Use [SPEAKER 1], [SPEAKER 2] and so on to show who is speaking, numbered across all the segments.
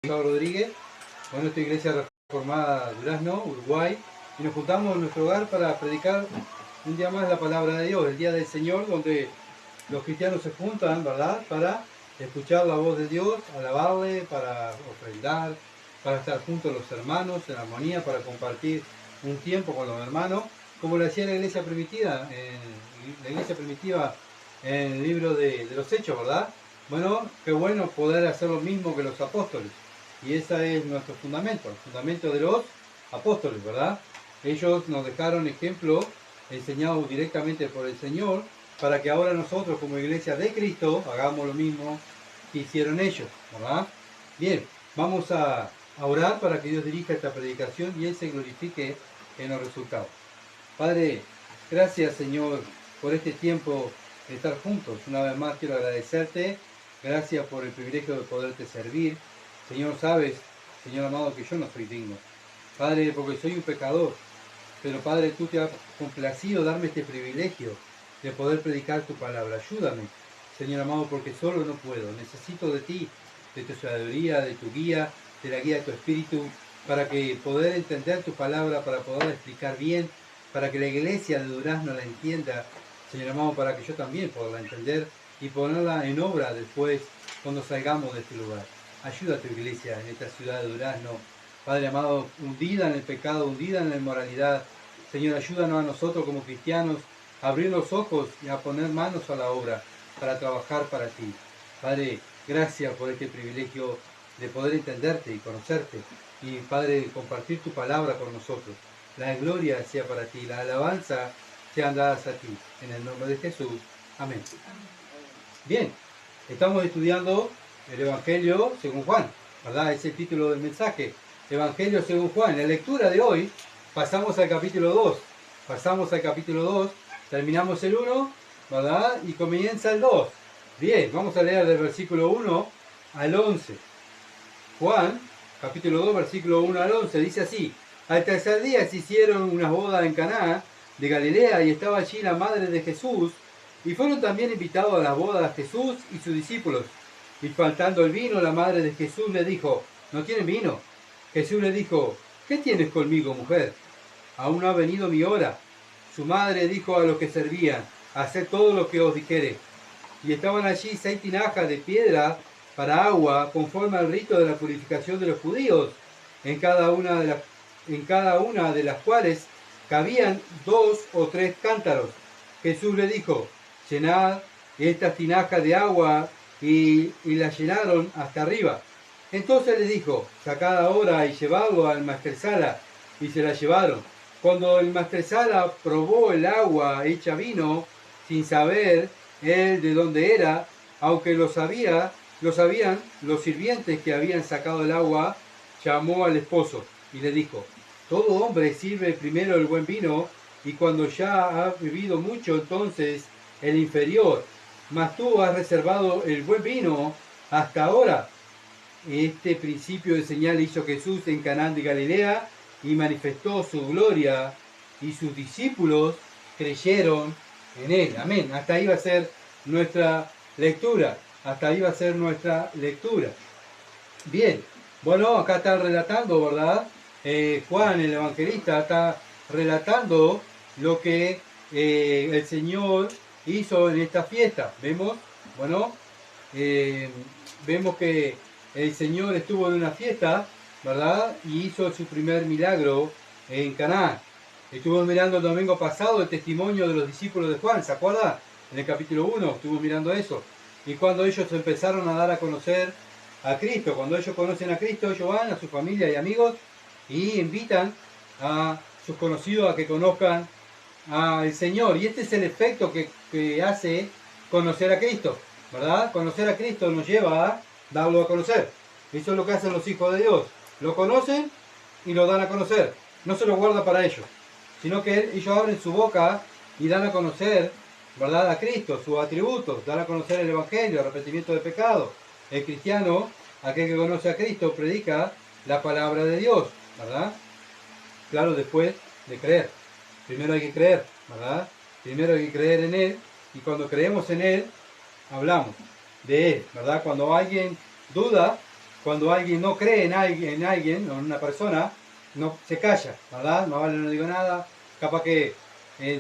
[SPEAKER 1] Gustavo Rodríguez, con nuestra Iglesia Reformada Durazno, Uruguay, y nos juntamos en nuestro hogar para predicar un día más la palabra de Dios, el Día del Señor, donde los cristianos se juntan, ¿verdad?, para escuchar la voz de Dios, alabarle, para ofrendar, para estar juntos los hermanos en armonía, para compartir un tiempo con los hermanos, como lo hacía la iglesia primitiva, en el libro de los Hechos, ¿verdad? Bueno, qué bueno poder hacer lo mismo que los apóstoles. Y ese es nuestro fundamento, el fundamento de los apóstoles, ¿verdad? Ellos nos dejaron ejemplo enseñado directamente por el Señor, para que ahora nosotros como iglesia de Cristo hagamos lo mismo que hicieron ellos, ¿verdad? Bien, vamos a orar para que Dios dirija esta predicación y Él se glorifique en los resultados. Padre, gracias Señor por este tiempo de estar juntos. Una vez más quiero agradecerte, gracias por el privilegio de poderte servir. Señor, sabes, Señor amado, que yo no soy digno. Padre, porque soy un pecador. Pero Padre, tú te has complacido darme este privilegio de poder predicar tu palabra. Ayúdame, Señor amado, porque solo no puedo. Necesito de ti, de tu sabiduría, de tu guía, de la guía de tu espíritu, para que poder entender tu palabra, para poder explicar bien, para que la iglesia de Durazno la entienda, Señor amado, para que yo también pueda entender y ponerla en obra después cuando salgamos de este lugar. Ayuda a tu iglesia en esta ciudad de Durazno, Padre amado, hundida en el pecado, hundida en la inmoralidad. Señor, ayúdanos a nosotros como cristianos a abrir los ojos y a poner manos a la obra para trabajar para ti. Padre, gracias por este privilegio de poder entenderte y conocerte. Y Padre, compartir tu palabra con nosotros. La gloria sea para ti, la alabanza sean dadas a ti. En el nombre de Jesús. Amén. Bien, estamos estudiando el Evangelio según Juan, ¿verdad? Es el título del mensaje. Evangelio según Juan. En la lectura de hoy pasamos al capítulo 2. Pasamos al capítulo 2, terminamos el 1, ¿verdad? Y comienza el 2. Bien, vamos a leer del versículo 1 al 11. Juan, capítulo 2, versículo 1 al 11, dice así: Al tercer día se hicieron unas bodas en Caná de Galilea y estaba allí la madre de Jesús, y fueron también invitados a las bodas Jesús y sus discípulos. Y faltando el vino, la madre de Jesús le dijo: ¿No tienen vino? Jesús le dijo: ¿Qué tienes conmigo, mujer? Aún no ha venido mi hora. Su madre dijo a los que servían: Haced todo lo que os dijere. Y estaban allí 6 tinajas de piedra para agua, conforme al rito de la purificación de los judíos, en cada una de las cuales cabían 2 o 3 cántaros. Jesús le dijo: Llenad estas tinajas de agua, y las llenaron hasta arriba. Entonces le dijo: Sacad ahora y llevadlo al maestresala. Y se la llevaron. Cuando el maestresala probó el agua hecha vino, sin saber él de dónde era, aunque lo sabían los sirvientes que habían sacado el agua, llamó al esposo y le dijo: Todo hombre sirve primero el buen vino, y cuando ya ha bebido mucho, entonces el inferior. Mas tú has reservado el buen vino hasta ahora. Este principio de señal hizo Jesús en Caná de Galilea y manifestó su gloria, y sus discípulos creyeron en él. Amén. Hasta ahí va a ser nuestra lectura. Hasta ahí va a ser nuestra lectura. Bien. Bueno, acá está relatando, ¿verdad? Juan, el evangelista, está relatando lo que el Señor hizo en esta fiesta. ¿Vemos? Bueno, vemos que el Señor estuvo en una fiesta, ¿verdad? Y hizo su primer milagro en Caná. Estuvimos mirando el domingo pasado el testimonio de los discípulos de Juan, ¿se acuerda? En el capítulo 1 estuvimos mirando eso. Y cuando ellos empezaron a dar a conocer a Cristo, cuando ellos conocen a Cristo, ellos van a su familia y amigos y invitan a sus conocidos a que conozcan al Señor. Y este es el efecto que hace conocer a Cristo, ¿verdad? Conocer a Cristo nos lleva a darlo a conocer. Eso es lo que hacen los hijos de Dios. Lo conocen y lo dan a conocer. No se lo guarda para ellos, sino que ellos abren su boca y dan a conocer, ¿verdad?, a Cristo, sus atributos, dan a conocer el Evangelio, el arrepentimiento de pecado. El cristiano, aquel que conoce a Cristo, predica la palabra de Dios, ¿verdad? Claro, después de creer. Primero hay que creer, ¿verdad? Primero hay que creer en Él, y cuando creemos en Él, hablamos de Él, ¿verdad? Cuando alguien duda, cuando alguien no cree en alguien o en una persona, no se calla, ¿verdad? Más vale no digo nada, capaz que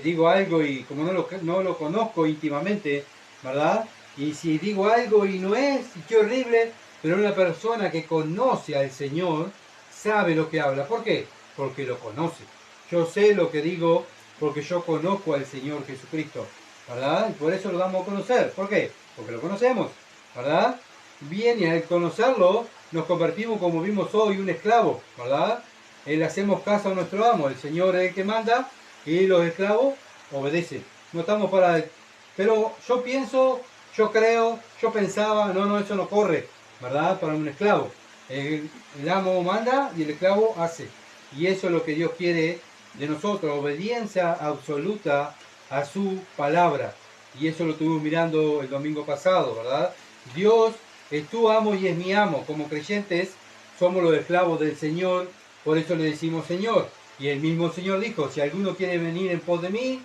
[SPEAKER 1] digo algo y como no lo conozco íntimamente, ¿verdad? Y si digo algo y no es, y qué horrible, pero una persona que conoce al Señor sabe lo que habla. ¿Por qué? Porque lo conoce. Yo sé lo que digo porque yo conozco al Señor Jesucristo, ¿verdad? Y por eso lo damos a conocer. ¿Por qué? Porque lo conocemos, ¿verdad? Bien, y al conocerlo nos convertimos, como vimos hoy, un esclavo, ¿verdad? Le hacemos caso a nuestro amo, el Señor es el que manda y los esclavos obedecen. No estamos para... Pero yo pienso, yo creo, yo pensaba, no, eso no corre, ¿verdad? Para un esclavo. El amo manda y el esclavo hace. Y eso es lo que Dios quiere de nosotros, obediencia absoluta a su palabra. Y eso lo estuvimos mirando el domingo pasado, ¿verdad? Dios es tu amo y es mi amo. Como creyentes somos los esclavos del Señor, por eso le decimos Señor. Y el mismo Señor dijo, si alguno quiere venir en pos de mí,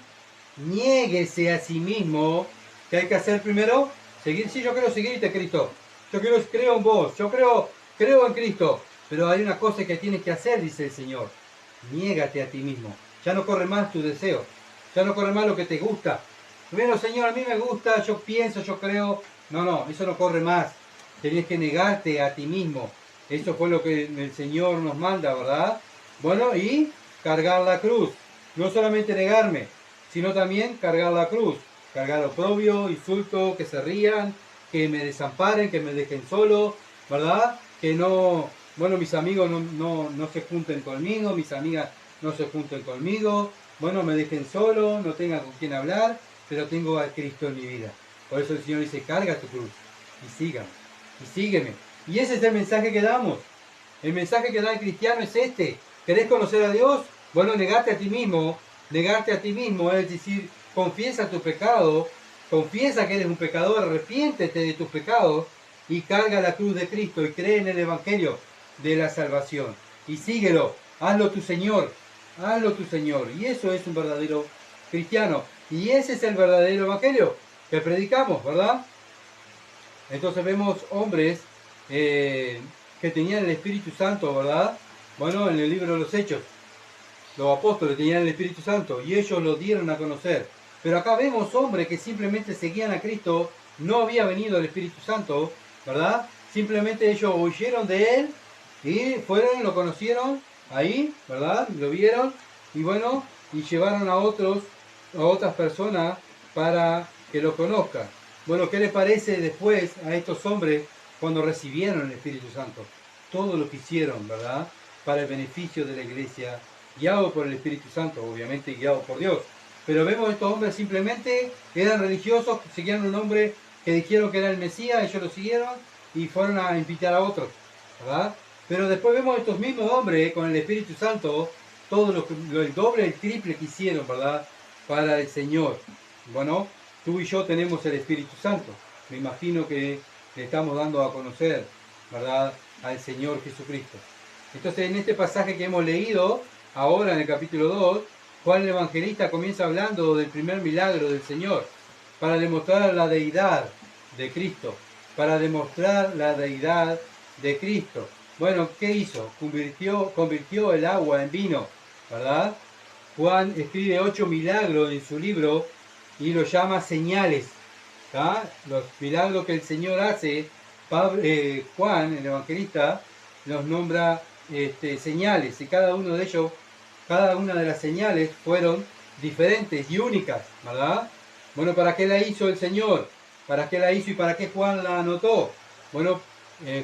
[SPEAKER 1] niéguese a sí mismo. ¿Qué hay que hacer primero? Seguir. Sí, yo quiero seguirte, Cristo. Yo creo en vos. Yo creo en Cristo. Pero hay una cosa que tienes que hacer, dice el Señor. Niégate a ti mismo. Ya no corre más tu deseo. Ya no corre más lo que te gusta. Bueno, Señor, a mí me gusta, yo pienso, yo creo. No, eso no corre más. Tenés que negarte a ti mismo. Eso fue lo que el Señor nos manda, ¿verdad? Bueno, y cargar la cruz. No solamente negarme, sino también cargar la cruz. Cargar oprobio, insulto, que se rían, que me desamparen, que me dejen solo, ¿verdad? Que no, bueno, mis amigos no se junten conmigo, mis amigas no se junten conmigo, bueno, me dejen solo, no tengan con quién hablar, pero tengo a Cristo en mi vida. Por eso el Señor dice, carga tu cruz y sígame, y sígueme. Y ese es el mensaje que damos. El mensaje que da el cristiano es este. ¿Querés conocer a Dios? Bueno, negarte a ti mismo, es decir, confiesa tu pecado, confiesa que eres un pecador, arrepiéntete de tus pecados y carga la cruz de Cristo y cree en el Evangelio de la salvación. Y síguelo, hazlo tu Señor, hazlo tu Señor. Y eso es un verdadero cristiano. Y ese es el verdadero Evangelio que predicamos, ¿verdad? Entonces vemos hombres que tenían el Espíritu Santo, ¿verdad? Bueno, en el libro de los Hechos, los apóstoles tenían el Espíritu Santo y ellos lo dieron a conocer. Pero acá vemos hombres que simplemente seguían a Cristo, no había venido el Espíritu Santo, ¿verdad? Simplemente ellos oyeron de Él y fueron, lo conocieron ahí, ¿verdad? Lo vieron y bueno, y llevaron a otras personas para que lo conozcan. Bueno, ¿qué les parece después a estos hombres cuando recibieron el Espíritu Santo? Todo lo que hicieron, ¿verdad? Para el beneficio de la iglesia, guiado por el Espíritu Santo, obviamente guiado por Dios. Pero vemos estos hombres simplemente eran religiosos, seguían un hombre que dijeron que era el Mesías, ellos lo siguieron y fueron a invitar a otros, ¿verdad? Pero después vemos estos mismos hombres con el Espíritu Santo, todo el doble, el triple que hicieron, ¿verdad? Para el Señor. Bueno, tú y yo tenemos el Espíritu Santo. Me imagino que le estamos dando a conocer, ¿verdad?, al Señor Jesucristo. Entonces, en este pasaje que hemos leído, ahora en el capítulo 2, Juan el Evangelista comienza hablando del primer milagro del Señor, para demostrar la deidad de Cristo, para demostrar la deidad de Cristo. Bueno, ¿qué hizo? Convirtió el agua en vino, ¿verdad? Juan escribe 8 milagros en su libro y lo llama señales. ¿Tá? Los milagros que el Señor hace, Juan, el evangelista, los nombra señales, y cada uno de ellos, cada una de las señales fueron diferentes y únicas, ¿verdad? Bueno, ¿para qué la hizo el Señor? ¿Para qué la hizo y para qué Juan la anotó? Bueno,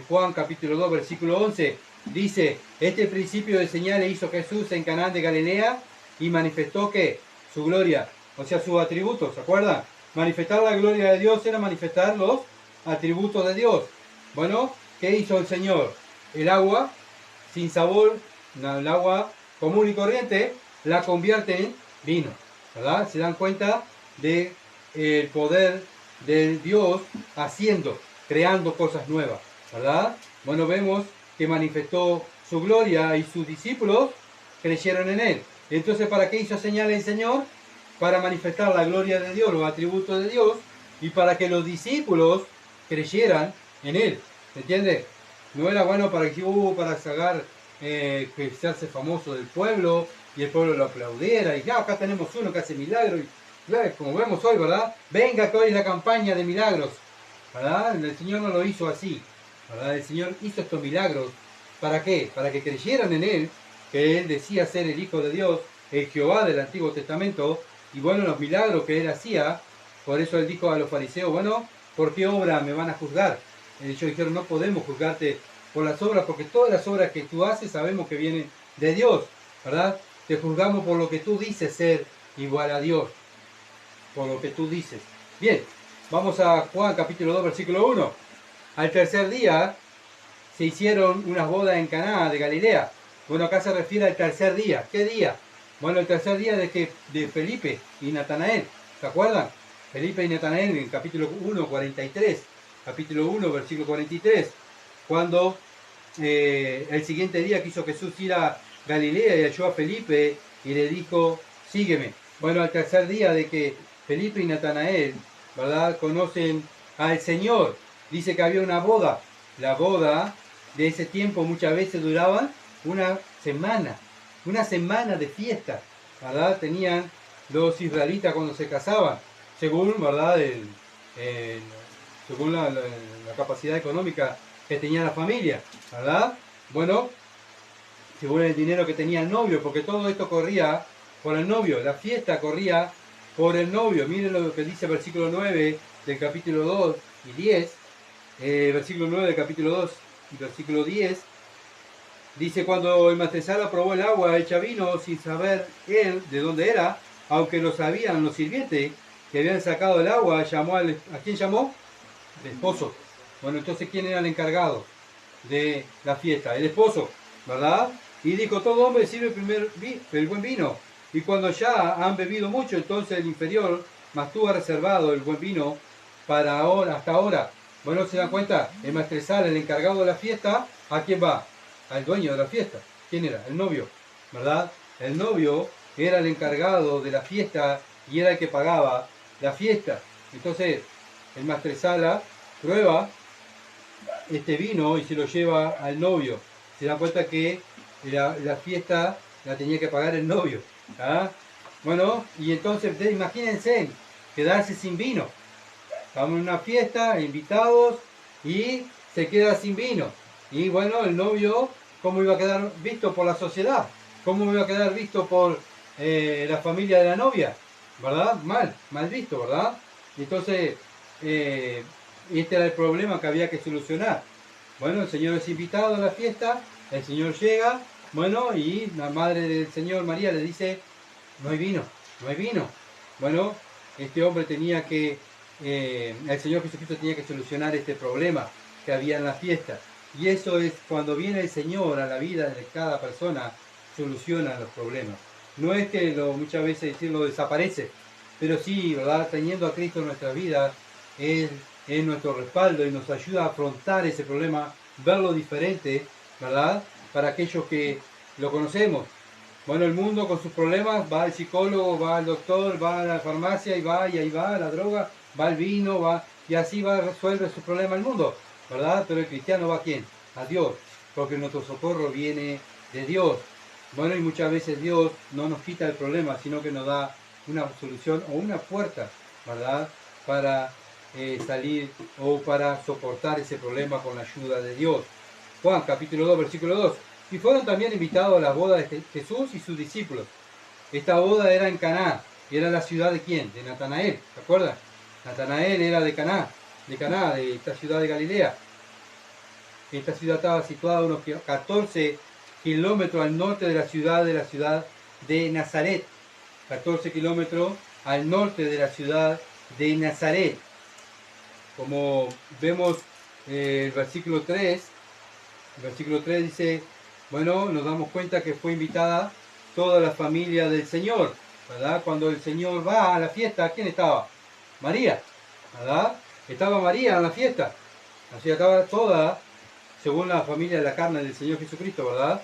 [SPEAKER 1] Juan capítulo 2, versículo 11, dice, este principio de señales hizo Jesús en Caná de Galilea y manifestó que su gloria, o sea, sus atributos, ¿se acuerdan? Manifestar la gloria de Dios era manifestar los atributos de Dios. Bueno, ¿qué hizo el Señor? El agua sin sabor, el agua común y corriente, la convierte en vino, ¿verdad? Se dan cuenta del poder de Dios haciendo, creando cosas nuevas, ¿verdad? Bueno, vemos que manifestó su gloria y sus discípulos creyeron en Él. Entonces, ¿para qué hizo señales el Señor? Para manifestar la gloria de Dios, los atributos de Dios, y para que los discípulos creyeran en Él. ¿Se entiende? No era bueno para que para sacar, que se hace famoso del pueblo y el pueblo lo aplaudiera y ya acá tenemos uno que hace milagros y claro, como vemos hoy, ¿verdad? Venga que hoy es la campaña de milagros, ¿verdad? El Señor no lo hizo así, ¿verdad? El Señor hizo estos milagros. ¿Para qué? Para que creyeran en Él, que Él decía ser el Hijo de Dios, el Jehová del Antiguo Testamento, y bueno, los milagros que Él hacía. Por eso Él dijo a los fariseos, bueno, ¿por qué obra me van a juzgar? Ellos dijeron, no podemos juzgarte por las obras, porque todas las obras que tú haces sabemos que vienen de Dios, ¿verdad? Te juzgamos por lo que tú dices ser igual a Dios, por lo que tú dices. Bien, vamos a Juan capítulo 2, versículo 1. Al tercer día se hicieron unas bodas en Caná de Galilea. Bueno, acá se refiere al tercer día. ¿Qué día? Bueno, el tercer día de Felipe y Natanael. ¿Se acuerdan? Felipe y Natanael en capítulo 1, 43. Capítulo 1, versículo 43. Cuando el siguiente día quiso Jesús ir a Galilea y halló a Felipe y le dijo, sígueme. Bueno, al tercer día de que Felipe y Natanael, ¿verdad?, conocen al Señor. Dice que había una boda. La boda de ese tiempo muchas veces duraba una semana de fiesta, ¿verdad? Tenían los israelitas cuando se casaban, según, ¿verdad?, según la capacidad económica que tenía la familia, ¿verdad? Bueno, según el dinero que tenía el novio, porque todo esto corría por el novio, la fiesta corría por el novio. Miren lo que dice el versículo 9 del capítulo 2 y 10, versículo 9 del capítulo 2 y versículo 10, dice, cuando el maestresala probó el agua hecha vino sin saber él de dónde era, aunque lo sabían los sirvientes que habían sacado el agua, llamó ¿a quién llamó? El esposo. Bueno, entonces, ¿quién era el encargado de la fiesta? El esposo, ¿verdad? Y dijo, todo hombre sirve primero el buen vino. Y cuando ya han bebido mucho, entonces el inferior, mas tú has reservado el buen vino para ahora, hasta ahora. Bueno, se dan cuenta, el maestresala, el encargado de la fiesta, ¿a quién va? Al dueño de la fiesta. ¿Quién era? El novio, ¿verdad? El novio era el encargado de la fiesta y era el que pagaba la fiesta. Entonces, el maestresala prueba este vino y se lo lleva al novio. Se da cuenta que la fiesta la tenía que pagar el novio. ¿Ah? Bueno, y entonces imagínense quedarse sin vino. Estamos en una fiesta, invitados, y se queda sin vino. Y bueno, el novio, ¿cómo iba a quedar visto por la sociedad? ¿Cómo iba a quedar visto por la familia de la novia? ¿Verdad? Mal visto, ¿verdad? Entonces, este era el problema que había que solucionar. Bueno, el Señor es invitado a la fiesta, el Señor llega, bueno, y la madre del Señor, María, le dice, no hay vino, no hay vino. Bueno, este hombre tenía que, el Señor Jesucristo tenía que solucionar este problema que había en la fiesta. Y eso es cuando viene el Señor a la vida de cada persona, soluciona los problemas. No es que muchas veces decirlo desaparece, pero sí, ¿verdad? Teniendo a Cristo en nuestra vida, Él es nuestro respaldo y nos ayuda a afrontar ese problema, verlo diferente, ¿verdad? Para aquellos que lo conocemos. Bueno, el mundo con sus problemas va al psicólogo, va al doctor, va a la farmacia y ahí va la droga, va al vino, va y así va a resolver su problema el mundo, ¿verdad? Pero el cristiano va ¿a quién? A Dios, porque nuestro socorro viene de Dios. Bueno, y muchas veces Dios no nos quita el problema, sino que nos da una solución o una puerta, ¿verdad? Para salir o para soportar ese problema con la ayuda de Dios. Juan capítulo 2, versículo 2. Y fueron también invitados a las bodas de Jesús y sus discípulos. Esta boda era en Caná, y era la ciudad de ¿quién? De Natanael, ¿se acuerdan? Natanael era de Caná, de esta ciudad de Galilea. Esta ciudad estaba situada a unos 14 kilómetros al norte de la ciudad de Nazaret. 14 kilómetros al norte de la ciudad de Nazaret. Como vemos el versículo 3 dice, bueno, nos damos cuenta que fue invitada toda la familia del Señor, ¿verdad? Cuando el Señor va a la fiesta, ¿quién estaba? María, ¿verdad? Estaba María en la fiesta, así estaba toda, según la familia de la carne del Señor Jesucristo, ¿verdad?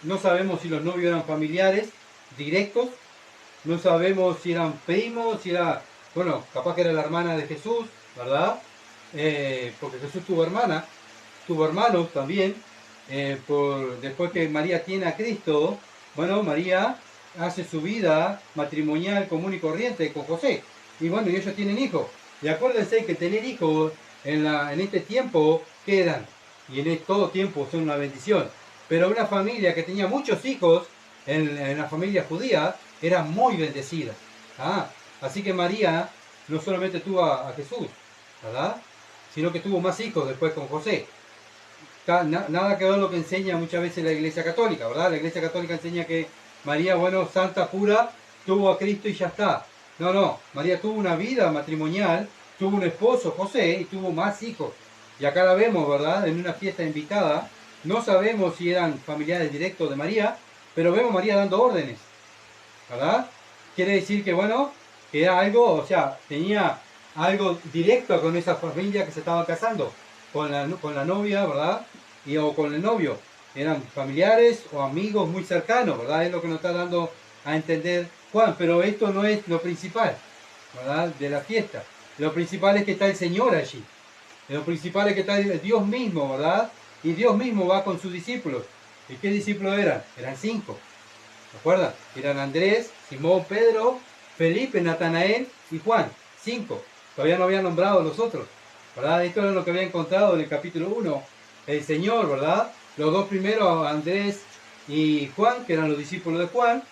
[SPEAKER 1] No sabemos si los novios eran familiares directos, no sabemos si eran primos, si era, bueno, capaz que era la hermana de Jesús, ¿verdad? Porque Jesús tuvo hermana, tuvo hermanos también. Después que María tiene a Cristo, bueno, María hace su vida matrimonial común y corriente con José. Y bueno, y ellos tienen hijos. Y acuérdense que tener hijos en este tiempo, ¿qué eran? Y en todo tiempo son una bendición. Pero una familia que tenía muchos hijos, en la familia judía, era muy bendecida. ¿Ah? Así que María no solamente tuvo a Jesús, ¿verdad? Sino que tuvo más hijos después con José. Nada que ver lo que enseña muchas veces la Iglesia Católica, ¿verdad? La Iglesia Católica enseña que María, bueno, santa, pura, tuvo a Cristo y ya está. No, no, María tuvo una vida matrimonial, tuvo un esposo, José, y tuvo más hijos. Y acá la vemos, ¿verdad? En una fiesta invitada. No sabemos si eran familiares directos de María, pero vemos a María dando órdenes, ¿verdad? Quiere decir que, bueno, que era algo, o sea, tenía algo directo con esa familia que se estaba casando, con la novia, ¿verdad? O con el novio. Eran familiares o amigos muy cercanos, ¿verdad? Es lo que nos está dando a entender Juan, pero esto no es lo principal, ¿verdad? De la fiesta. Lo principal es que está el Señor allí. Lo principal es que está Dios mismo, ¿verdad? Y Dios mismo va con sus discípulos. ¿Y qué discípulos eran? Eran 5. ¿Se acuerdan? Eran Andrés, Simón, Pedro, Felipe, Natanael y Juan. 5. Todavía no habían nombrado a los otros, ¿verdad? Esto es lo que había encontrado en el capítulo 1. El Señor, ¿verdad? Los dos primeros, Andrés y Juan, que eran los discípulos de Juan,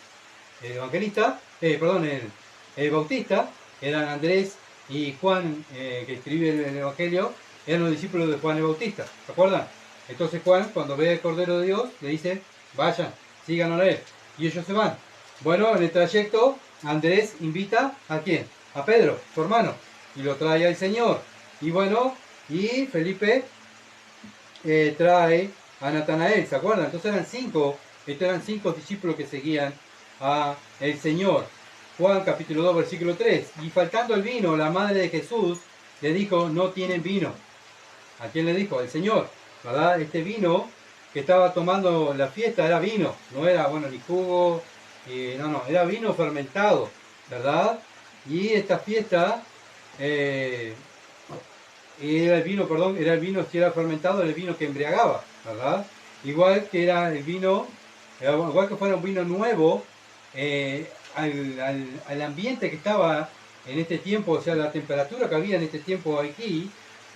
[SPEAKER 1] el evangelista, el bautista, eran Andrés y Juan, que escribe el Evangelio, eran los discípulos de Juan el Bautista. ¿Se acuerdan? Entonces Juan, cuando ve el Cordero de Dios, le dice, vayan, síganos a él. Y ellos se van. Bueno, en el trayecto, Andrés invita ¿a quién? A Pedro, su hermano, y lo trae al Señor. Y bueno, y Felipe trae a Natanael, ¿se acuerdan? Entonces eran 5, estos eran 5 discípulos que seguían a el Señor. Juan capítulo 2, versículo 3. Y faltando el vino, la madre de Jesús le dijo, no tienen vino. ¿A quién le dijo? El Señor, ¿verdad? Este vino que estaba tomando la fiesta era vino, no era, bueno, ni jugo, no, era vino fermentado, ¿verdad? Y esta fiesta, era el vino, si era fermentado, era el vino que embriagaba, ¿verdad? Igual que era el vino, igual que fuera un vino nuevo, al ambiente que estaba en este tiempo, o sea, la temperatura que había en este tiempo aquí,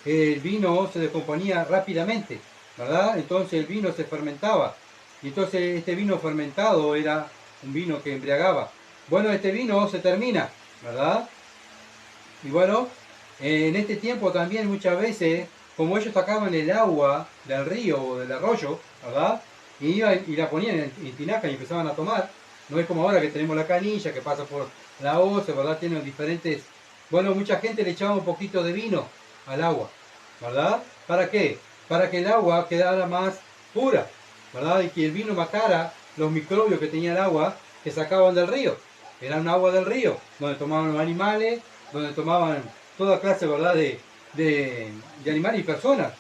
[SPEAKER 1] el vino se descomponía rápidamente, ¿verdad? Entonces el vino se fermentaba. Y entonces este vino fermentado era un vino que embriagaba. Bueno, este vino se termina, ¿verdad? Y bueno, en este tiempo también muchas veces, como ellos sacaban el agua del río o del arroyo, ¿verdad? Y la ponían en tinaja y empezaban a tomar. No es como ahora que tenemos la canilla que pasa por la hoz, ¿verdad? Tienen diferentes... Bueno, mucha gente le echaba un poquito de vino al agua, ¿verdad? ¿Para qué? Para que el agua quedara más pura, ¿verdad? Y que el vino matara los microbios que tenía el agua que sacaban del río. Era un agua del río, donde tomaban los animales, donde tomaban toda clase, ¿verdad? De animales y personas.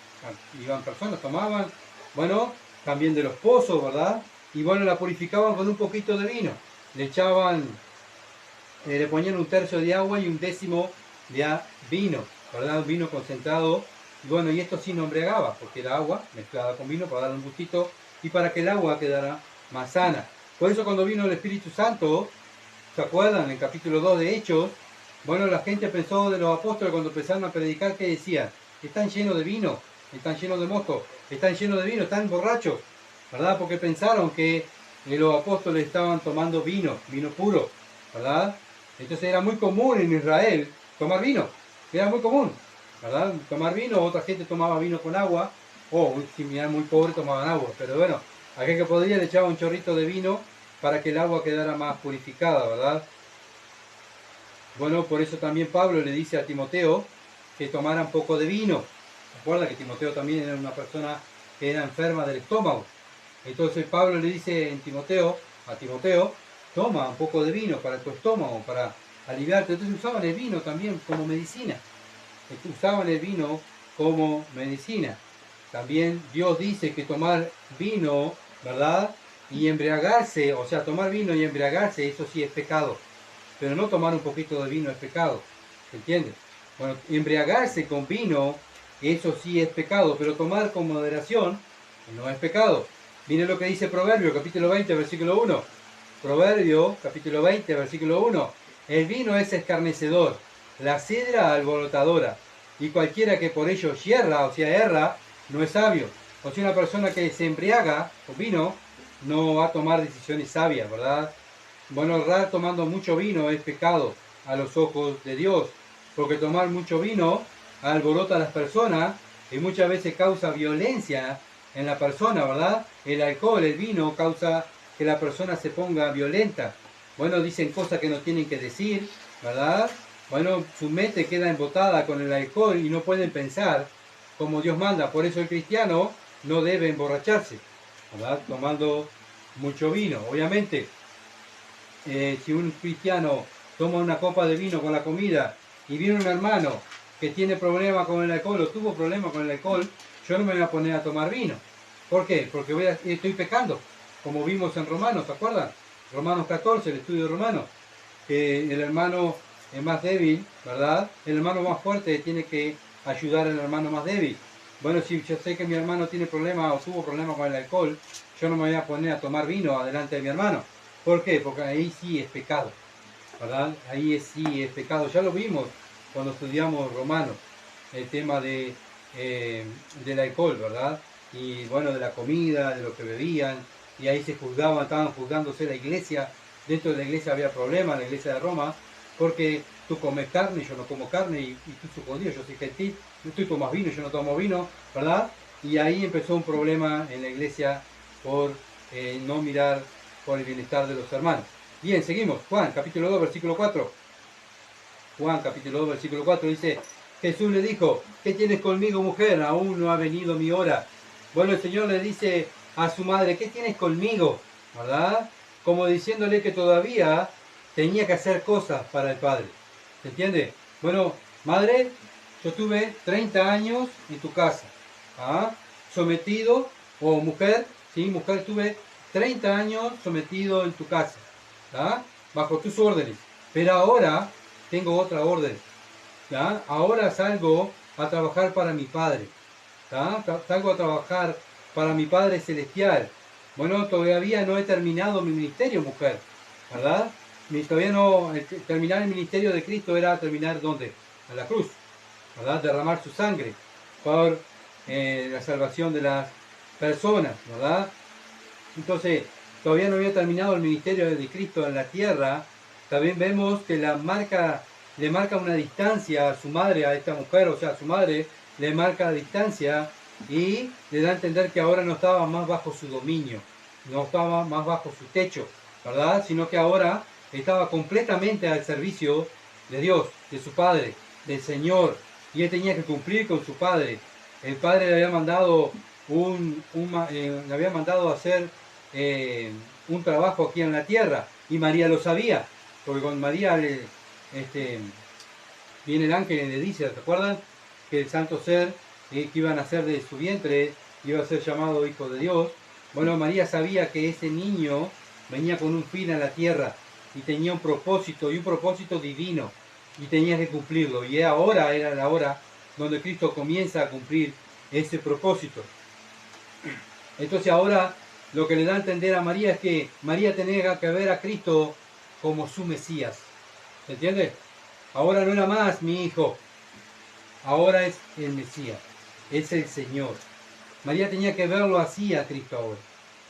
[SPEAKER 1] Iban personas, tomaban, bueno, también de los pozos, ¿verdad? Y bueno, la purificaban con un poquito de vino. Le echaban, le ponían 1/3 de agua y 1/10 de vino, ¿verdad? Un vino concentrado. Y bueno, y esto sí no embriagaba, porque era agua mezclada con vino para darle un gustito y para que el agua quedara más sana. Por eso cuando vino el Espíritu Santo, ¿se acuerdan? En el capítulo 2 de Hechos, bueno, la gente pensó de los apóstoles cuando empezaron a predicar, que decían, están llenos de vino, están llenos de mosto, están llenos de vino, están borrachos, ¿verdad? Porque pensaron que los apóstoles estaban tomando vino puro, ¿verdad? Entonces era muy común en Israel tomar vino, era muy común, ¿verdad? Tomar vino, otra gente tomaba vino con agua, o si eran muy pobres tomaban agua, pero bueno, aquel que podía le echaba un chorrito de vino para que el agua quedara más purificada, ¿verdad? Bueno, por eso también Pablo le dice a Timoteo que tomara un poco de vino. Recuerda que Timoteo también era una persona que era enferma del estómago. Entonces Pablo le dice a Timoteo, toma un poco de vino para tu estómago, para aliviarte. Entonces usaban el vino también como medicina. Usaban el vino como medicina. También Dios dice que tomar vino, ¿verdad? Y embriagarse, o sea, tomar vino y embriagarse, eso sí es pecado. Pero no tomar un poquito de vino es pecado, ¿se entiende? Bueno, embriagarse con vino eso sí es pecado, pero tomar con moderación no es pecado. Miren lo que dice Proverbio, capítulo 20, versículo 1. Proverbio, capítulo 20, versículo 1. El vino es escarnecedor, la sidra alborotadora, y cualquiera que por ello yerra, o sea, erra, no es sabio. O sea, una persona que se embriaga con vino no va a tomar decisiones sabias, ¿verdad? Bueno, errar tomando mucho vino es pecado a los ojos de Dios, porque tomar mucho vino alborota a las personas y muchas veces causa violencia en la persona, ¿verdad? El alcohol, el vino causa que la persona se ponga violenta. Bueno, dicen cosas que no tienen que decir, ¿verdad? Bueno, su mente queda embotada con el alcohol y no pueden pensar como Dios manda. Por eso el cristiano no debe emborracharse, ¿verdad? Tomando mucho vino. Obviamente, si un cristiano toma una copa de vino con la comida y viene un hermano que tiene problemas con el alcohol o tuvo problemas con el alcohol, yo no me voy a poner a tomar vino. ¿Por qué? Porque estoy pecando, como vimos en Romanos, ¿se acuerdan? Romanos 14, el estudio de Romanos, que el hermano es más débil, ¿verdad? El hermano más fuerte tiene que ayudar al hermano más débil. Bueno, si yo sé que mi hermano tiene problemas o tuvo problemas con el alcohol, yo no me voy a poner a tomar vino adelante de mi hermano. ¿Por qué? Porque ahí sí es pecado, ¿verdad? Ahí sí es pecado. Ya lo vimos cuando estudiamos Romanos, el tema del alcohol, ¿verdad? Y bueno, de la comida, de lo que bebían, y ahí se juzgaban, estaban juzgándose la iglesia. Dentro de la iglesia había problemas, la iglesia de Roma, porque tú comes carne, yo no como carne, y tú sos judío, yo soy gentil, tú tomas vino, yo no tomo vino, ¿verdad? Y ahí empezó un problema en la iglesia por no mirar por el bienestar de los hermanos. Bien, seguimos. Juan, capítulo 2, versículo 4. Juan, capítulo 2, versículo 4 dice, Jesús le dijo, ¿qué tienes conmigo, mujer? Aún no ha venido mi hora. Bueno, el Señor le dice a su madre, ¿qué tienes conmigo? ¿Verdad? Como diciéndole que todavía tenía que hacer cosas para el Padre. ¿Se entiende? Bueno, madre, yo tuve 30 años en tu casa. ¿Ah? Sometido, o mujer, sí, mujer, tuve 30 años sometido en tu casa. ¿Ah? Bajo tus órdenes. Pero ahora tengo otra orden. ¿Ya? Ahora salgo a trabajar para mi Padre. ¿Ya? Salgo a trabajar para mi Padre Celestial. Bueno, todavía no he terminado mi ministerio, mujer, ¿verdad? Todavía no, terminar el ministerio de Cristo era terminar ¿dónde? En la cruz, ¿verdad? Derramar su sangre por la salvación de las personas, ¿verdad? Entonces, todavía no había terminado el ministerio de Cristo en la tierra. También vemos que le marca una distancia a su madre, a esta mujer, o sea, a su madre le marca distancia y le da a entender que ahora no estaba más bajo su dominio, no estaba más bajo su techo, ¿verdad? Sino que ahora estaba completamente al servicio de Dios, de su Padre, del Señor, y él tenía que cumplir con su Padre. El Padre le había mandado le había mandado a hacer un trabajo aquí en la tierra, y María lo sabía, porque con María viene el ángel y le dice, ¿te acuerdan? Que el santo ser que iba a nacer de su vientre iba a ser llamado hijo de Dios. Bueno, María sabía que ese niño venía con un fin a la tierra y tenía un propósito, y un propósito divino, y tenía que cumplirlo, y ahora era la hora donde Cristo comienza a cumplir ese propósito. Entonces ahora lo que le da a entender a María es que María tenía que ver a Cristo como su Mesías. ¿Se entiende? Ahora no era más mi hijo, ahora es el Mesías, es el Señor. María tenía que verlo así a Cristo ahora,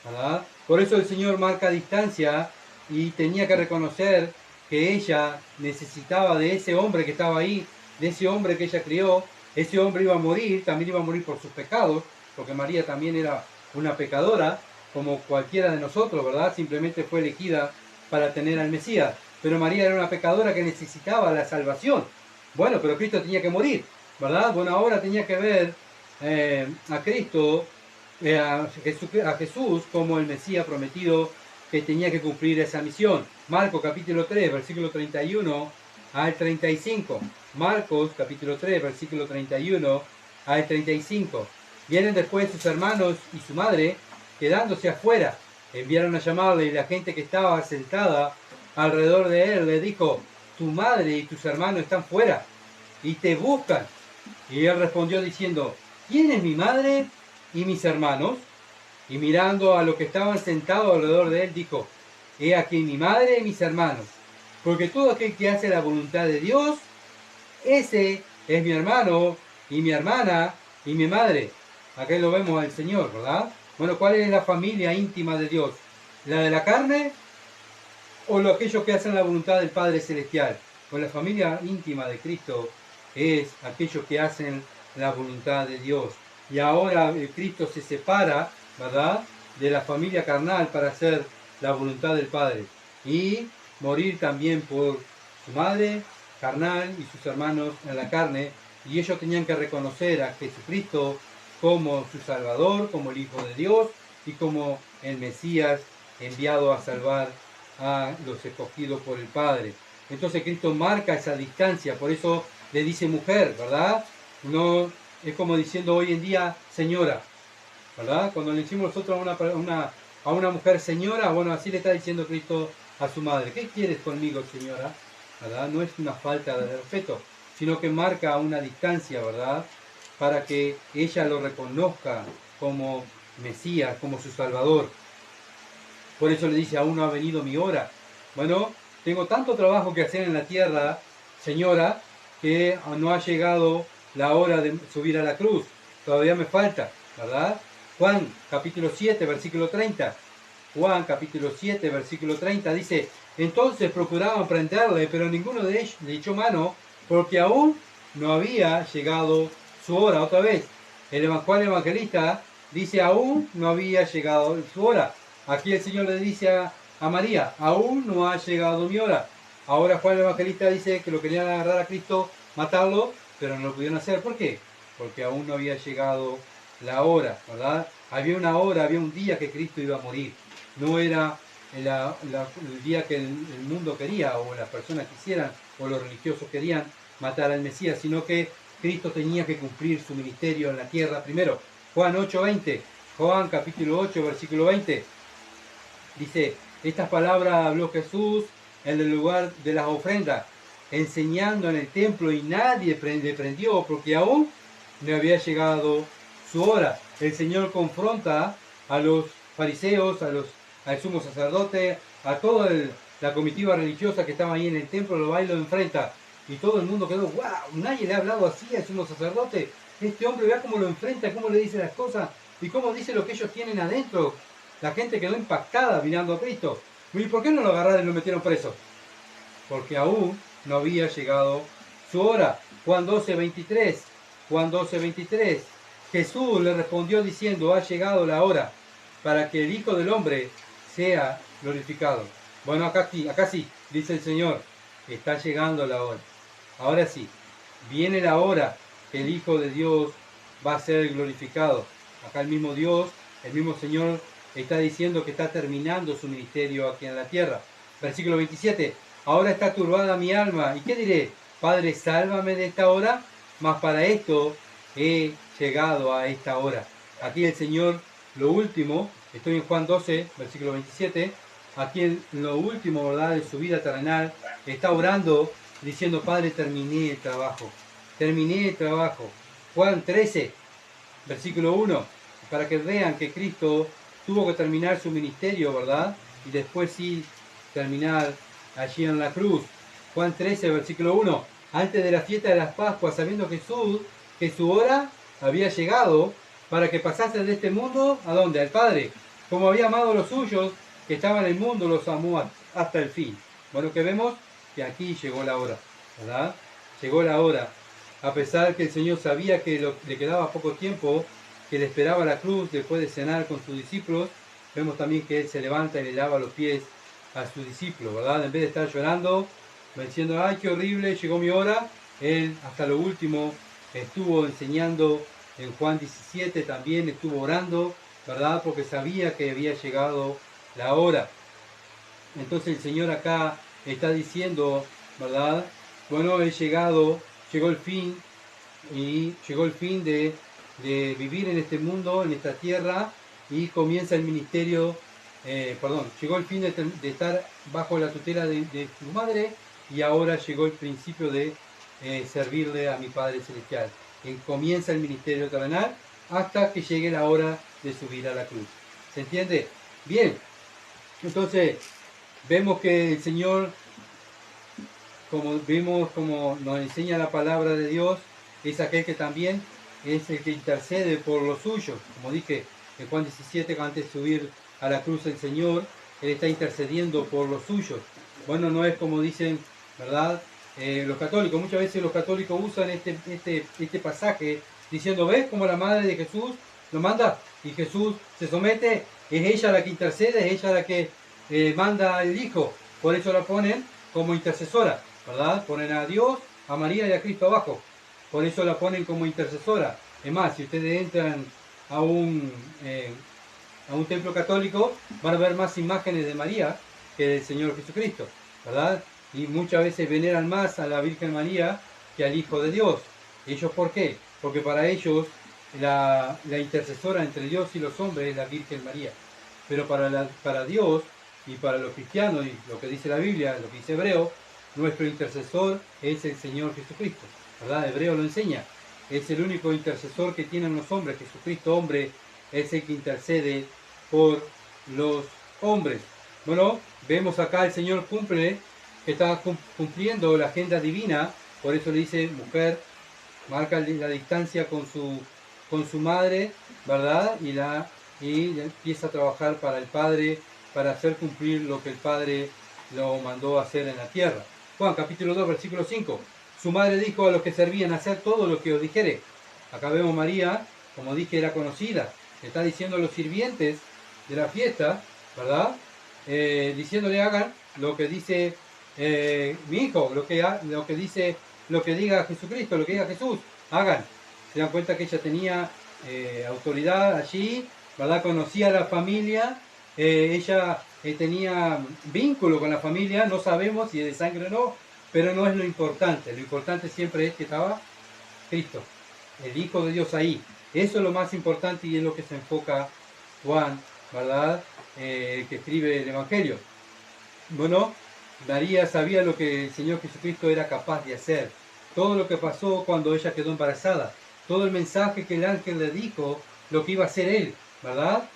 [SPEAKER 1] ¿verdad? Por eso el Señor marca distancia y tenía que reconocer que ella necesitaba de ese hombre que estaba ahí, de ese hombre que ella crió. Ese hombre iba a morir, también iba a morir por sus pecados, porque María también era una pecadora, como cualquiera de nosotros, ¿verdad? Simplemente fue elegida para tener al Mesías. Pero María era una pecadora que necesitaba la salvación. Bueno, pero Cristo tenía que morir, ¿verdad? Bueno, ahora tenía que ver a Cristo, a Jesús como el Mesías prometido que tenía que cumplir esa misión. Marcos capítulo 3, versículo 31 al 35. Marcos capítulo 3, versículo 31 al 35. Vienen después sus hermanos y su madre, quedándose afuera. Enviaron a llamarle, y la gente que estaba sentada alrededor de él le dijo, tu madre y tus hermanos están fuera y te buscan. Y él respondió diciendo, ¿quién es mi madre y mis hermanos? Y mirando a los que estaban sentados alrededor de él, dijo, he aquí mi madre y mis hermanos, porque todo aquel que hace la voluntad de Dios, ese es mi hermano y mi hermana y mi madre. Acá lo vemos al Señor, ¿verdad? Bueno, ¿cuál es la familia íntima de Dios? ¿La de la carne o aquellos que hacen la voluntad del Padre Celestial? Pues la familia íntima de Cristo es aquellos que hacen la voluntad de Dios. Y ahora Cristo se separa, ¿verdad?, de la familia carnal para hacer la voluntad del Padre. Y morir también por su madre carnal y sus hermanos en la carne. Y ellos tenían que reconocer a Jesucristo como su Salvador, como el Hijo de Dios y como el Mesías enviado a salvar a los escogidos por el Padre. Entonces Cristo marca esa distancia, por eso le dice mujer, ¿verdad? No es como diciendo hoy en día señora, ¿verdad? Cuando le decimos nosotros a una mujer señora, bueno, así le está diciendo Cristo a su madre. ¿Qué quieres conmigo, señora? ¿Verdad? No es una falta de respeto, sino que marca una distancia, ¿verdad? Para que ella lo reconozca como Mesías, como su Salvador. Por eso le dice, aún no ha venido mi hora. Bueno, tengo tanto trabajo que hacer en la tierra, señora, que no ha llegado la hora de subir a la cruz. Todavía me falta, ¿verdad? Juan capítulo 7, versículo 30. Juan capítulo 7, versículo 30 dice, entonces procuraban prenderle, pero ninguno de ellos le echó mano, porque aún no había llegado su hora. Otra vez, Juan Evangelista dice, aún no había llegado su hora. Aquí el Señor le dice a María, aún no ha llegado mi hora. Ahora Juan el Evangelista dice que lo querían agarrar a Cristo, matarlo, pero no lo pudieron hacer. ¿Por qué? Porque aún no había llegado la hora, ¿verdad? Había una hora, había un día que Cristo iba a morir. No era el día que el mundo quería, o las personas quisieran, o los religiosos querían matar al Mesías, sino que Cristo tenía que cumplir su ministerio en la tierra primero. Juan 8:20, Juan capítulo 8, versículo 20. Dice, estas palabras habló Jesús en el lugar de las ofrendas, enseñando en el templo y nadie le prendió porque aún no había llegado su hora. El Señor confronta a los fariseos, al sumo sacerdote, a toda la comitiva religiosa que estaba ahí en el templo, lo va y lo enfrenta. Y todo el mundo quedó, wow, nadie le ha hablado así al sumo sacerdote. Este hombre, vea cómo lo enfrenta, cómo le dice las cosas y cómo dice lo que ellos tienen adentro. La gente quedó impactada mirando a Cristo. ¿Y por qué no lo agarraron y lo metieron preso? Porque aún no había llegado su hora. Juan 12:23. Juan 12:23. Jesús le respondió diciendo, ha llegado la hora para que el Hijo del Hombre sea glorificado. Bueno, acá sí, dice el Señor, está llegando la hora. Ahora sí, viene la hora que el Hijo de Dios va a ser glorificado. Acá el mismo Dios, el mismo Señor está diciendo que está terminando su ministerio aquí en la tierra. Versículo 27. Ahora está turbada mi alma. ¿Y qué diré? Padre, sálvame de esta hora. Mas para esto he llegado a esta hora. Aquí el Señor, lo último, estoy en Juan 12, versículo 27. Aquí en lo último, ¿verdad?, de su vida terrenal, está orando, diciendo, Padre, terminé el trabajo. Terminé el trabajo. Juan 13, versículo 1. Para que vean que Cristo tuvo que terminar su ministerio, ¿verdad? Y después sí terminar allí en la cruz. Juan 13, versículo 1. Antes de la fiesta de las Pascuas, sabiendo Jesús que su hora había llegado para que pasasen de este mundo, ¿a dónde? Al Padre. Como había amado a los suyos que estaban en el mundo, los amó hasta el fin. Bueno, que vemos que aquí llegó la hora, ¿verdad? Llegó la hora. A pesar que el Señor sabía que le quedaba poco tiempo, que le esperaba la cruz después de cenar con sus discípulos, vemos también que Él se levanta y le lava los pies a sus discípulos, ¿verdad? En vez de estar llorando, diciendo, ay, qué horrible, llegó mi hora, Él hasta lo último estuvo enseñando en Juan 17, también estuvo orando, ¿verdad? Porque sabía que había llegado la hora. Entonces el Señor acá está diciendo, ¿verdad? Bueno, llegó el fin, y llegó el fin de vivir en este mundo, en esta tierra, y comienza el ministerio, llegó el fin de estar bajo la tutela de su madre, y ahora llegó el principio de servirle a mi Padre Celestial. comienza el ministerio terrenal hasta que llegue la hora de subir a la cruz. ¿Se entiende? Bien, entonces vemos que el Señor, como vimos, como nos enseña la palabra de Dios, es aquel que también es el que intercede por los suyos. Como dije en Juan 17, antes de subir a la cruz el Señor, Él está intercediendo por los suyos. Bueno, no es como dicen, ¿verdad? Los católicos, muchas veces los católicos usan este pasaje diciendo, ¿ves cómo la madre de Jesús lo manda? Y Jesús se somete, es ella la que intercede, es ella la que manda al Hijo. Por eso la ponen como intercesora, ¿verdad? Ponen a Dios, a María y a Cristo abajo. Por eso la ponen como intercesora. Es más, si ustedes entran a un templo católico, van a ver más imágenes de María que del Señor Jesucristo, ¿verdad? Y muchas veces veneran más a la Virgen María que al Hijo de Dios. ¿Ellos por qué? Porque para ellos la intercesora entre Dios y los hombres es la Virgen María. Pero para Dios y para los cristianos, y lo que dice la Biblia, lo que dice Hebreo, nuestro intercesor es el Señor Jesucristo, ¿verdad? Hebreo lo enseña. Es el único intercesor que tienen los hombres. Jesucristo, hombre, es el que intercede por los hombres. Bueno, vemos acá el Señor cumple, que está cumpliendo la agenda divina, por eso le dice mujer, marca la distancia con su madre, ¿verdad? Y empieza a trabajar para el Padre, para hacer cumplir lo que el Padre lo mandó a hacer en la tierra. Juan capítulo 2, versículo 5. Su madre dijo a los que servían, hacer todo lo que os dijere. Acá vemos María, como dije, era conocida. Le está diciendo a los sirvientes de la fiesta, ¿verdad? Diciéndole hagan lo que dice mi hijo, lo que dice, lo que diga Jesucristo, lo que diga Jesús, hagan. Se dan cuenta que ella tenía autoridad allí, ¿verdad? Conocía a la familia, ella tenía vínculo con la familia, no sabemos si es de sangre o no, pero no es lo importante siempre es que estaba Cristo, el Hijo de Dios ahí. Eso es lo más importante y es lo que se enfoca Juan, ¿verdad? Que escribe el Evangelio. Bueno, María sabía lo que el Señor Jesucristo era capaz de hacer. Todo lo que pasó cuando ella quedó embarazada. Todo el mensaje que el ángel le dijo, lo que iba a hacer él, ¿verdad?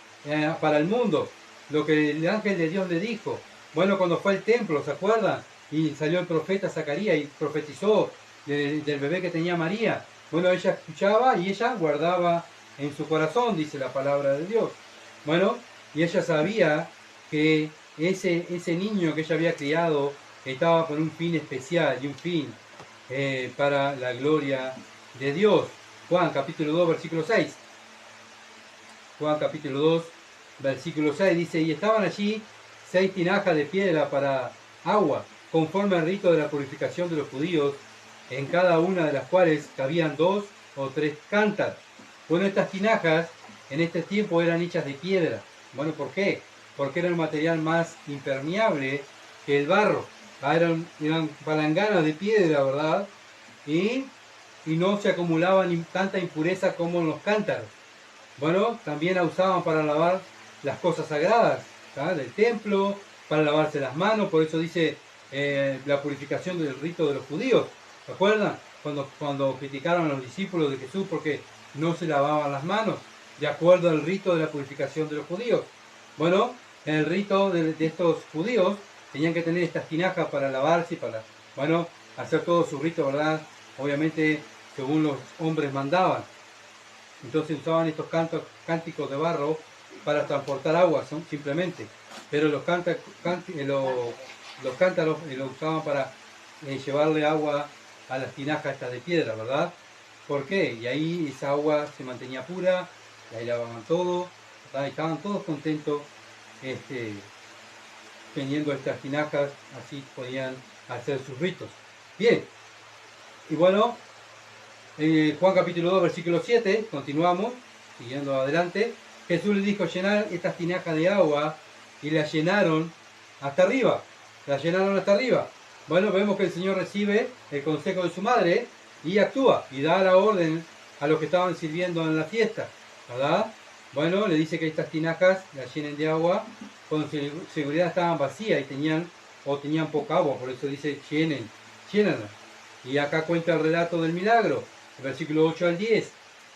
[SPEAKER 1] Para el mundo. Lo que el ángel de Dios le dijo. Bueno, cuando fue al templo, ¿se acuerdan? Y salió el profeta Zacarías y profetizó del bebé que tenía María. Bueno, ella escuchaba y ella guardaba en su corazón, dice la palabra de Dios. Bueno, y ella sabía que ese niño que ella había criado estaba por un fin especial y un fin para la gloria de Dios. Juan capítulo 2, versículo 6. Juan capítulo 2, versículo 6 dice, y estaban allí 6 tinajas de piedra para agua, conforme al rito de la purificación de los judíos, en cada una de las cuales cabían 2 o 3 cántaros. Bueno, estas tinajas en este tiempo eran hechas de piedra. Bueno, ¿por qué? Porque era un material más impermeable que el barro. Eran palanganas de piedra, ¿verdad? Y no se acumulaba tanta impureza como en los cántaros. Bueno, también la usaban para lavar las cosas sagradas, ¿tá? Del templo, para lavarse las manos. Por eso dice la purificación del rito de los judíos. ¿Se acuerdan? Cuando criticaron a los discípulos de Jesús porque no se lavaban las manos, de acuerdo al rito de la purificación de los judíos. Bueno, en el rito de estos judíos tenían que tener estas tinajas para lavarse y para, bueno, hacer todo su rito, ¿verdad? Obviamente, según los hombres mandaban. Entonces usaban estos cánticos de barro para transportar agua, simplemente. Pero los cántaros lo usaban para llevarle agua a las tinajas estas de piedra, ¿verdad? ¿Por qué? Y ahí esa agua se mantenía pura, y ahí lavaban todo, ¿verdad? Y estaban todos contentos teniendo estas tinajas, así podían hacer sus ritos. Bien, y bueno, Juan capítulo 2, versículo 7, continuamos, siguiendo adelante. Jesús les dijo, llenar estas tinajas de agua, y las llenaron hasta arriba. Las llenaron hasta arriba. Bueno, vemos que el Señor recibe el consejo de su madre y actúa y da la orden a los que estaban sirviendo en la fiesta, ¿verdad? Bueno, le dice que estas tinajas las llenen de agua. Con seguridad estaban vacías y tenían poca agua, por eso dice llénenlas. Y acá cuenta el relato del milagro. versículo 8 al 10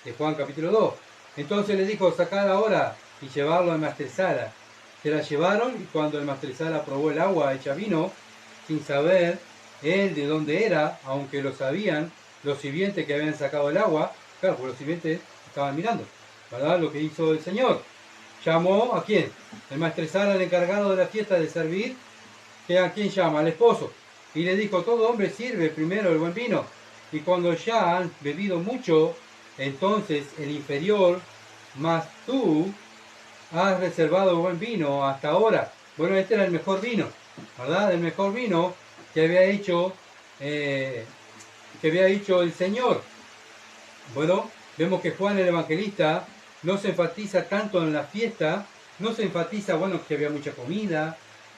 [SPEAKER 1] de Juan capítulo 2. Entonces le dijo, sacad ahora y llevarlo a Maestresala. Se la llevaron y cuando el Maestresala probó el agua hecha vino, sin saber él de dónde era, aunque lo sabían los sirvientes que habían sacado el agua, claro, porque los sirvientes estaban mirando, ¿verdad? Lo que hizo el Señor. Llamó ¿a quién? El Maestresala, el encargado de la fiesta de servir, que ¿a quién llama? Al esposo. Y le dijo, todo hombre sirve primero el buen vino, y cuando ya han bebido mucho, entonces el inferior, mas tú has reservado buen vino hasta ahora. Bueno, este era el mejor vino, ¿verdad? El mejor vino que había hecho el Señor. Bueno, vemos que Juan el Evangelista no se enfatiza tanto en la fiesta, no se enfatiza, bueno, que había mucha comida,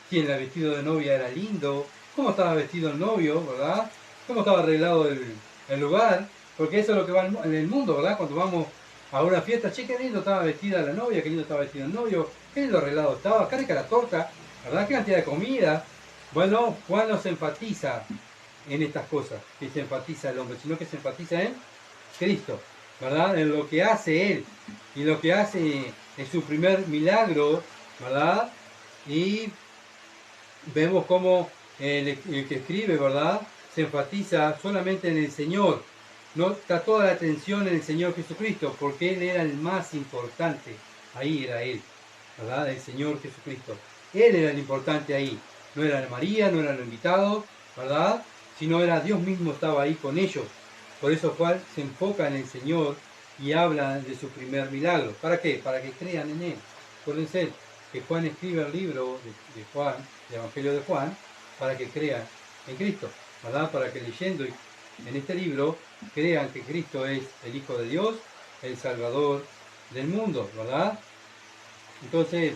[SPEAKER 1] quién el vestido de novia era lindo, cómo estaba vestido el novio, ¿verdad? Cómo estaba arreglado el lugar, porque eso es lo que va en el mundo, ¿verdad? Cuando vamos a una fiesta, che, qué lindo estaba vestida la novia, qué lindo estaba vestido el novio, qué lindo arreglado estaba, qué rica la torta, ¿verdad? Qué cantidad de comida. Bueno, Juan no se enfatiza en estas cosas, que se enfatiza el hombre, sino que se enfatiza en Cristo, ¿verdad? En lo que hace Él y lo que hace en su primer milagro, ¿verdad? Y vemos cómo el que escribe, ¿verdad? Se enfatiza solamente en el Señor. No está toda la atención en el Señor Jesucristo, porque Él era el más importante. Ahí era Él, ¿verdad? El Señor Jesucristo. Él era el importante ahí. No era María, no eran los invitados, ¿verdad? Sino era Dios mismo estaba ahí con ellos. Por eso Juan se enfoca en el Señor y habla de su primer milagro. ¿Para qué? Para que crean en Él. Acuérdense que Juan escribe el libro de Juan, el Evangelio de Juan, para que crean en Cristo, ¿verdad? Para que leyendo en este libro crean que Cristo es el Hijo de Dios, el Salvador del mundo, ¿verdad? Entonces,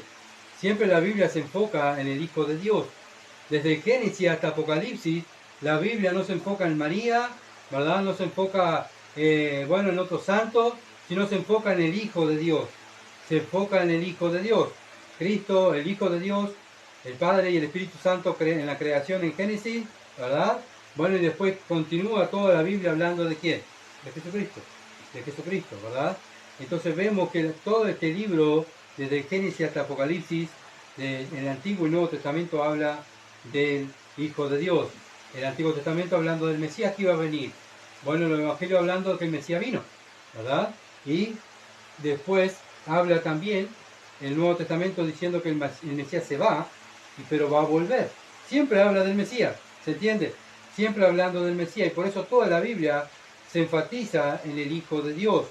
[SPEAKER 1] siempre la Biblia se enfoca en el Hijo de Dios. Desde Génesis hasta Apocalipsis, la Biblia no se enfoca en María, ¿verdad? No se enfoca, bueno, en otros santos, sino se enfoca en el Hijo de Dios. Se enfoca en el Hijo de Dios. Cristo, el Hijo de Dios, el Padre y el Espíritu Santo en la creación en Génesis, ¿verdad? Bueno, y después continúa toda la Biblia hablando de quién? De Jesucristo, ¿verdad? Entonces vemos que todo este libro, desde Génesis hasta Apocalipsis, en el Antiguo y Nuevo Testamento habla del Hijo de Dios. El Antiguo Testamento hablando del Mesías que iba a venir. Bueno, el Evangelio hablando de que el Mesías vino, ¿verdad? Y después habla también el Nuevo Testamento diciendo que el Mesías se va, pero va a volver. Siempre habla del Mesías, ¿se entiende? Siempre hablando del Mesías, y por eso toda la Biblia se enfatiza en el Hijo de Dios.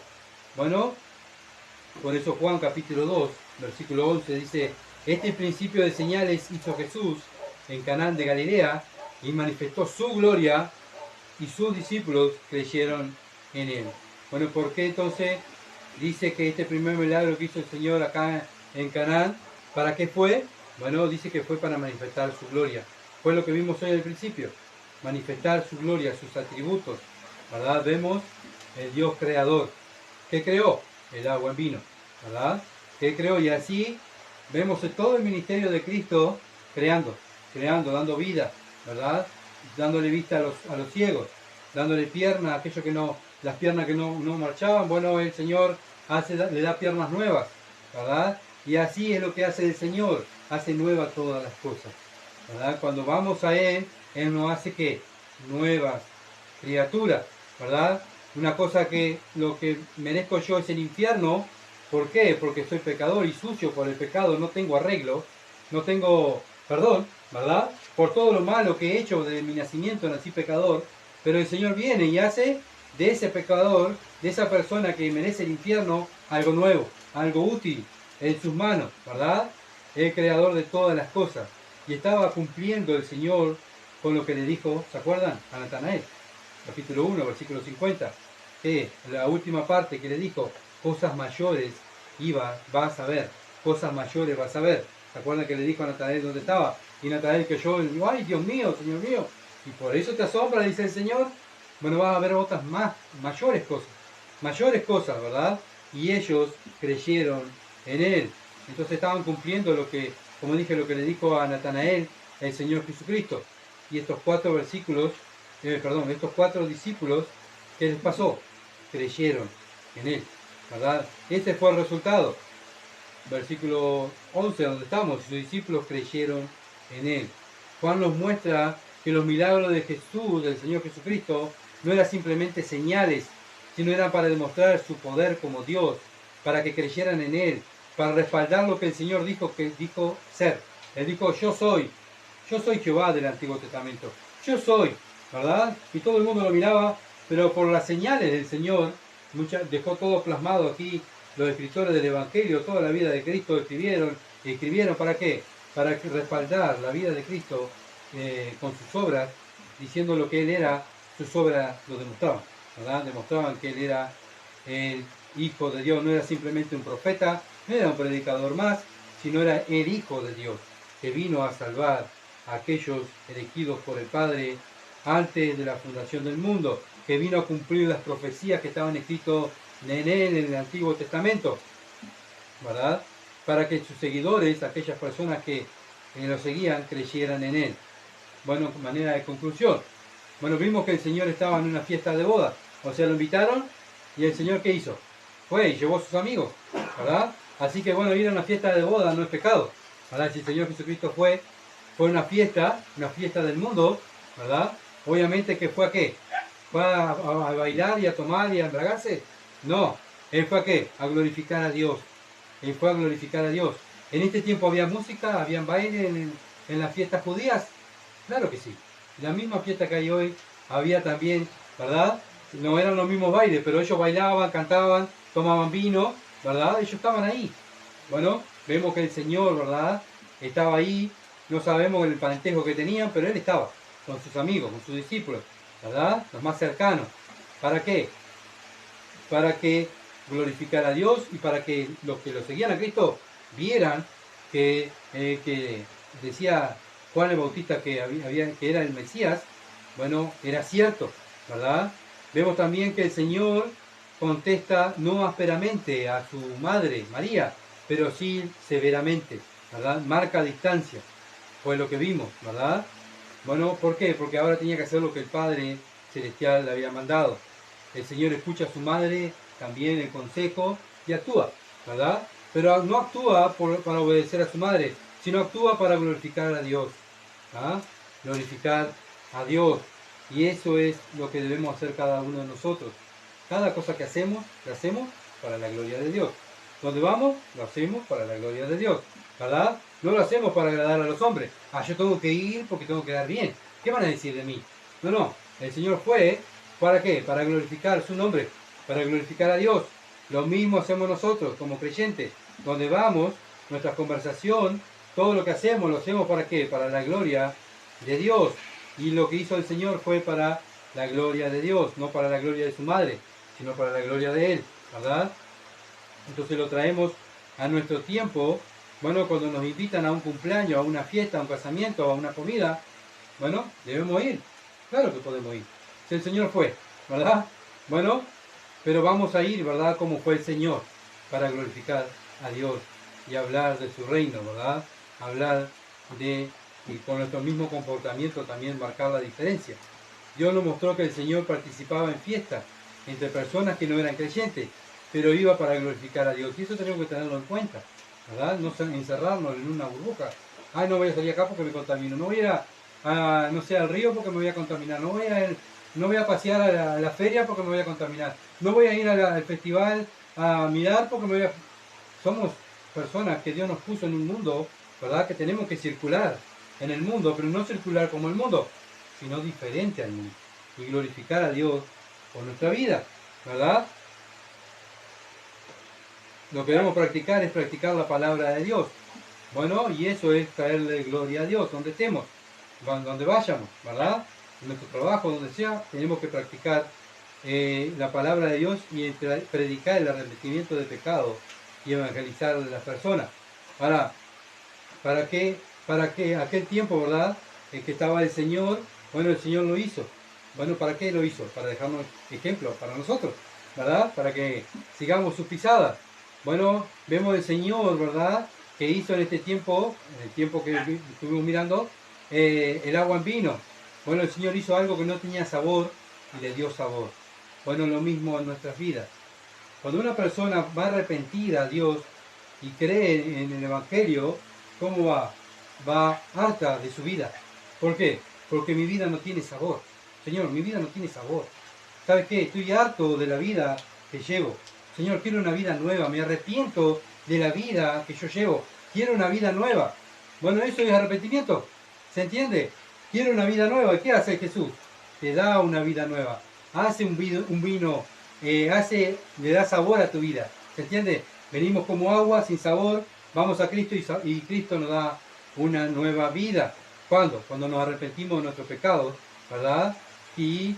[SPEAKER 1] Bueno, por eso Juan capítulo 2, versículo 11 dice, este principio de señales hizo Jesús en Caná de Galilea y manifestó su gloria y sus discípulos creyeron en él. Bueno, ¿por qué entonces dice que este primer milagro que hizo el Señor acá en Canaán, ¿para qué fue? Bueno, dice que fue para manifestar su gloria. Fue lo que vimos hoy al principio, manifestar su gloria, sus atributos, ¿verdad? Vemos el Dios creador. ¿Qué creó? El agua en vino, ¿verdad? ¿Qué creó? Y así vemos todo el ministerio de Cristo creando, dando vida, ¿verdad? Dándole vista a los ciegos, dándole piernas a aquellos que no, las piernas que no marchaban. Bueno, el Señor le da piernas nuevas, ¿verdad? Y así es lo que hace el Señor, hace nuevas todas las cosas, ¿verdad? Cuando vamos a Él, Él nos hace que nuevas criaturas, ¿verdad? Una cosa que lo que merezco yo es el infierno. ¿Por qué? Porque soy pecador y sucio por el pecado, no tengo arreglo, no tengo perdón, ¿verdad? Por todo lo malo que he hecho desde mi nacimiento, nací pecador, pero el Señor viene y hace de ese pecador, de esa persona que merece el infierno, algo nuevo, algo útil en sus manos, ¿verdad? El creador de todas las cosas. Y estaba cumpliendo el Señor con lo que le dijo, ¿se acuerdan? A Natanael, capítulo 1, versículo 50, que la última parte que le dijo, cosas mayores vas a ver, cosas mayores vas a ver. ¿Se acuerdan que le dijo a Natanael dónde estaba? Y Natanael cayó y dijo, ay, Dios mío, Señor mío. Y por eso te asombra, dice el Señor. Bueno, vas a ver otras mayores cosas, ¿verdad? Y ellos creyeron en Él. Entonces estaban cumpliendo lo que, como dije, lo que le dijo a Natanael el Señor Jesucristo. Y estos cuatro discípulos, ¿qué les pasó? creyeron en Él, ¿verdad? Ese fue el resultado. Versículo 11, donde estamos, sus discípulos creyeron en Él. Juan nos muestra que los milagros de Jesús, del Señor Jesucristo, no eran simplemente señales, sino eran para demostrar su poder como Dios, para que creyeran en Él, para respaldar lo que el Señor dijo que dijo ser. Él dijo, yo soy Jehová del Antiguo Testamento, yo soy, ¿verdad? Y todo el mundo lo miraba, pero por las señales del Señor, dejó todo plasmado aquí. Los escritores del Evangelio, toda la vida de Cristo escribieron ¿para qué? Para respaldar la vida de Cristo con sus obras, diciendo lo que Él era, sus obras lo demostraban, ¿verdad? Demostraban que Él era el Hijo de Dios, no era simplemente un profeta, no era un predicador más, sino era el Hijo de Dios, que vino a salvar a aquellos elegidos por el Padre antes de la fundación del mundo, que vino a cumplir las profecías que estaban escritas en Él en el Antiguo Testamento, ¿verdad? Para que sus seguidores, aquellas personas que lo seguían, creyeran en Él. Bueno, manera de conclusión. Bueno, vimos que el Señor estaba en una fiesta de boda, o sea, lo invitaron, y el Señor, ¿qué hizo? Fue y llevó a sus amigos, ¿verdad? Así que bueno, ir a una fiesta de boda no es pecado, ¿verdad? Si el Señor Jesucristo fue una fiesta del mundo, ¿verdad? Obviamente que fue a qué? ¿Fue a bailar y a tomar y a embriagarse? No, Él fue a qué? A glorificar a Dios. Él fue a glorificar a Dios. ¿En este tiempo había música? ¿Habían baile en las fiestas judías? Claro que sí. La misma fiesta que hay hoy había también, ¿verdad? No eran los mismos bailes, pero ellos bailaban, cantaban, tomaban vino, ¿verdad? Ellos estaban ahí. Bueno, vemos que el Señor, ¿verdad? Estaba ahí. No sabemos el parentesco que tenían, pero Él estaba con sus amigos, con sus discípulos, ¿verdad? Los más cercanos. ¿Para qué? Para que glorificara a Dios y para que los que lo seguían a Cristo vieran que decía Juan el Bautista que era el Mesías. Bueno, era cierto, ¿verdad? Vemos también que el Señor contesta no ásperamente a su madre, María, pero sí severamente, ¿verdad? Marca distancia, fue lo que vimos, ¿verdad? Bueno, ¿por qué? Porque ahora tenía que hacer lo que el Padre Celestial le había mandado. El Señor escucha a su madre, también el consejo, y actúa, ¿verdad? Pero no actúa para obedecer a su madre, sino actúa para glorificar a Dios, ¿ah? Glorificar a Dios. Y eso es lo que debemos hacer cada uno de nosotros. Cada cosa que hacemos, la hacemos para la gloria de Dios. Donde vamos, lo hacemos para la gloria de Dios, ¿verdad? No lo hacemos para agradar a los hombres. Yo tengo que ir porque tengo que dar bien. ¿Qué van a decir de mí? No. El Señor fue, ¿para qué? Para glorificar su nombre, para glorificar a Dios. Lo mismo hacemos nosotros como creyentes. Donde vamos, nuestra conversación, todo lo que hacemos, lo hacemos ¿para qué? Para la gloria de Dios. Y lo que hizo el Señor fue para la gloria de Dios, no para la gloria de su madre, sino para la gloria de Él, ¿verdad? Entonces lo traemos a nuestro tiempo. Bueno, cuando nos invitan a un cumpleaños, a una fiesta, a un casamiento, a una comida, bueno, debemos ir. Claro que podemos ir. Si el Señor fue, ¿verdad? Bueno, pero vamos a ir, ¿verdad? Como fue el Señor, para glorificar a Dios y hablar de su reino, ¿verdad? Hablar y con nuestro mismo comportamiento también marcar la diferencia. Dios nos mostró que el Señor participaba en fiestas entre personas que no eran creyentes, pero iba para glorificar a Dios. Y eso tenemos que tenerlo en cuenta, ¿verdad? No encerrarnos en una burbuja. No voy a salir acá porque me contamino. No voy a ir no sé, al río porque me voy a contaminar. No voy a pasear a la feria porque me voy a contaminar. No voy a ir al festival a mirar porque me voy a... Somos personas que Dios nos puso en un mundo, ¿verdad? Que tenemos que circular en el mundo, pero no circular como el mundo, sino diferente al mundo. Y glorificar a Dios por nuestra vida, ¿verdad? Lo que debemos practicar es practicar la palabra de Dios. Bueno, y eso es traerle gloria a Dios, donde estemos, donde vayamos, ¿verdad? En nuestro trabajo, donde sea, tenemos que practicar la palabra de Dios y predicar el arrepentimiento de pecado y evangelizar a las personas. Ahora, ¿para qué aquel tiempo, verdad? En que estaba el Señor, bueno, el Señor lo hizo. Bueno, ¿para qué lo hizo? Para dejarnos ejemplo para nosotros, ¿verdad? Para que sigamos sus pisadas. Bueno, vemos el Señor, ¿verdad? Que hizo en este tiempo, en el tiempo que estuvimos mirando, el agua en vino. Bueno, el Señor hizo algo que no tenía sabor y le dio sabor. Bueno, lo mismo en nuestras vidas. Cuando una persona va arrepentida a Dios y cree en el Evangelio, ¿cómo va? Va harta de su vida. ¿Por qué? Porque mi vida no tiene sabor. Señor, mi vida no tiene sabor. ¿Sabes qué? Estoy harto de la vida que llevo. Señor, quiero una vida nueva. Me arrepiento de la vida que yo llevo. Quiero una vida nueva. Bueno, eso es arrepentimiento. ¿Se entiende? Quiero una vida nueva. ¿Qué hace Jesús? Te da una vida nueva. Hace un vino, le da sabor a tu vida. ¿Se entiende? Venimos como agua sin sabor, vamos a Cristo y Cristo nos da una nueva vida. ¿Cuándo? Cuando nos arrepentimos de nuestros pecados, ¿verdad? Y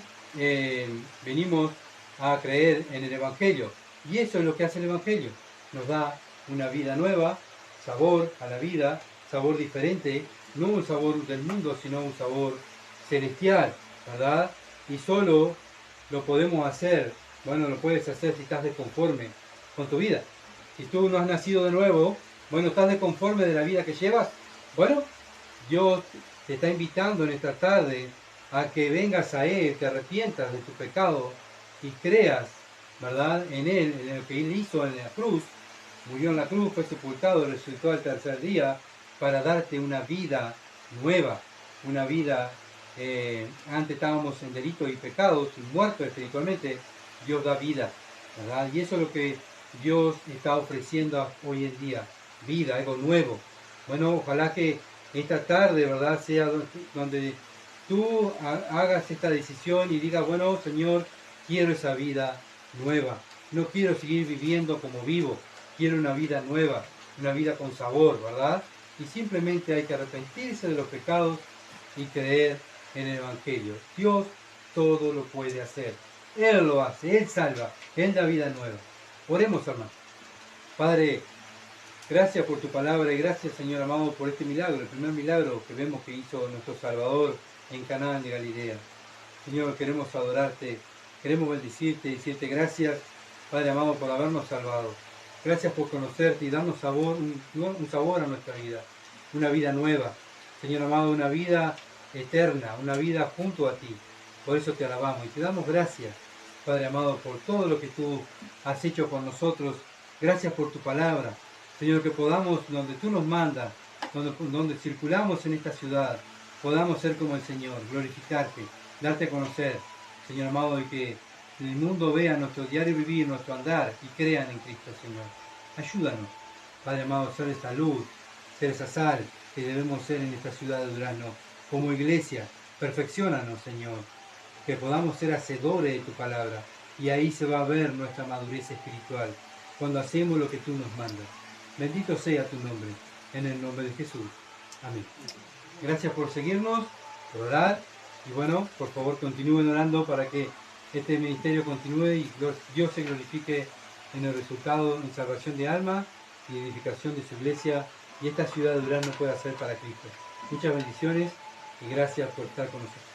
[SPEAKER 1] venimos a creer en el Evangelio. Y eso es lo que hace el Evangelio. Nos da una vida nueva, sabor a la vida, sabor diferente, no un sabor del mundo, sino un sabor celestial, ¿verdad? Y solo lo podemos hacer, bueno, lo puedes hacer si estás desconforme con tu vida. Si tú no has nacido de nuevo, bueno, estás desconforme de la vida que llevas, bueno, Dios te está invitando en esta tarde a que vengas a Él, te arrepientas de tu pecado y creas, ¿verdad?, en Él, en lo que Él hizo en la cruz. Murió en la cruz, fue sepultado, resucitó al tercer día para darte una vida nueva, una vida, antes estábamos en delitos y pecados y muertos espiritualmente. Dios da vida, ¿verdad? Y eso es lo que Dios está ofreciendo hoy en día, vida, algo nuevo. Bueno, ojalá que esta tarde, ¿verdad?, sea donde tú hagas esta decisión y digas, bueno, Señor, quiero esa vida nueva. No quiero seguir viviendo como vivo. Quiero una vida nueva, una vida con sabor, ¿verdad? Y simplemente hay que arrepentirse de los pecados y creer en el Evangelio. Dios todo lo puede hacer. Él lo hace, Él salva, Él da vida nueva. Oremos, hermano. Padre, gracias por tu palabra y gracias, Señor amado, por este milagro, el primer milagro que vemos que hizo nuestro Salvador en Canaán de Galilea. Señor, queremos adorarte, queremos bendecirte y decirte gracias, Padre amado, por habernos salvado. Gracias por conocerte y darnos sabor, un sabor a nuestra vida, una vida nueva. Señor amado, una vida eterna, una vida junto a ti. Por eso te alabamos y te damos gracias, Padre amado, por todo lo que tú has hecho con nosotros. Gracias por tu palabra. Señor, que podamos, donde tú nos mandas, donde circulamos en esta ciudad, podamos ser como el Señor, glorificarte, darte a conocer, Señor amado, y que el mundo vea nuestro diario vivir, nuestro andar, y crean en Cristo, Señor. Ayúdanos, Padre amado, a ser esta luz, ser esa sal que debemos ser en esta ciudad de Durazno. Como iglesia, perfecciónanos, Señor, que podamos ser hacedores de tu palabra, y ahí se va a ver nuestra madurez espiritual, cuando hacemos lo que tú nos mandas. Bendito sea tu nombre, en el nombre de Jesús. Amén. Gracias por seguirnos, por orar, y bueno, por favor continúen orando para que este ministerio continúe y Dios se glorifique en el resultado, en salvación de alma y edificación de su iglesia, y esta ciudad de Durazno pueda ser para Cristo. Muchas bendiciones y gracias por estar con nosotros.